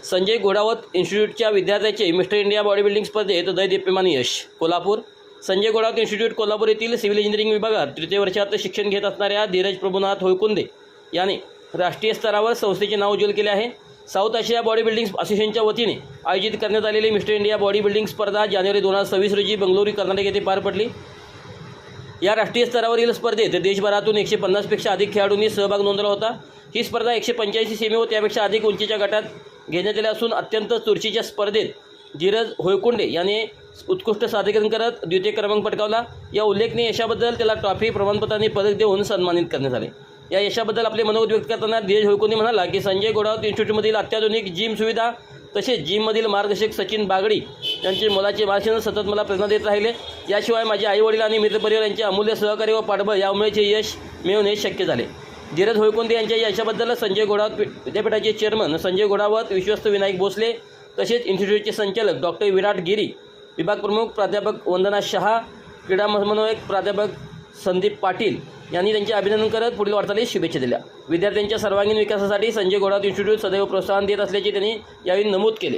संजय घोडावत इन्स्टिट्यूटच्या विद्यार्थ्याचे mister India body building स्पर्धेत दैदिप्यमान यश. Kolhapur. Sanjay Ghodawat institute Kolhapur येथील सिव्हिल इंजिनिअरिंग विभागात तृतीय वर्षात शिक्षण घेत असणाऱ्या धीरज प्रभुनाथ होळकुंदे याने राष्ट्रीय स्तरावर संस्थेचे नाव उज्ज्वल केले आहे. साऊथ आशिया बॉडी बिल्डिंग असोसिएशनच्या वतीने आयोजित करण्यात आलेली मिस्टर इंडिया बॉडी बिल्डिंग स्पर्धा जानेवारी 2026 रोजी बंगळुरू कर्नाटक येथे पार पडली. या राष्ट्रीय स्तरावरील स्पर्धेत देशभरातून 150 पेक्षा अधिक खेळाडूंनी सहभाग नोंदवला होता. ही स्पर्धा 185 सेमी व त्यापेक्षा अधिक उंचीच्या गटात घेण्यात आली असून अत्यंत चुरशीच्या स्पर्धेत धीरज होळकुंडे याने उत्कृष्ट सादरीकरण करत द्वितीय क्रमांक पटकावला. या उल्लेखनीय यशाबद्दल त्याला ट्रॉफी, प्रमाणपत्र आणि पदक देऊन सन्मानित करण्यात आले. या यशाबद्दल आपले मनोगत व्यक्त करताना धीरज होळकुंडे म्हणाला की संजय घोडावत इन्स्टिट्यूटमधील अत्याधुनिक जिम सुविधा तसेच जिममधील मार्गदर्शक सचिन बागडी यांचे मोलाचे मार्गदर्शन सतत मला प्रेरणा देत राहिले. याशिवाय माझे आईवडील आणि मित्रपरिवार यांचे अमूल्य सहकार्य व पाठबळ यामुळेच हे यश मिळवणे शक्य झाले. धीरज होळकुंदे यांच्या यशाबद्दल संजय घोडावत विद्यापीठाचे चेअरमन संजय घोडावत, विश्वस्त विनायक भोसले तसेच इन्स्टिट्यूटचे संचालक डॉक्टर विराट गिरी, विभाग प्रमुख प्राध्यापक वंदना शहा, क्रीडा समन्वयक प्राध्यापक संदीप पाटील यांनी त्यांचे अभिनंदन करत पुढील वाटचालीस शुभेच्छा दिल्या. विद्यार्थ्यांच्या सर्वांगीण विकासासाठी संजय घोडावत इन्स्टिट्यूट सदैव प्रोत्साहन देत असल्याचे त्यांनी यावेळी नमूद केले.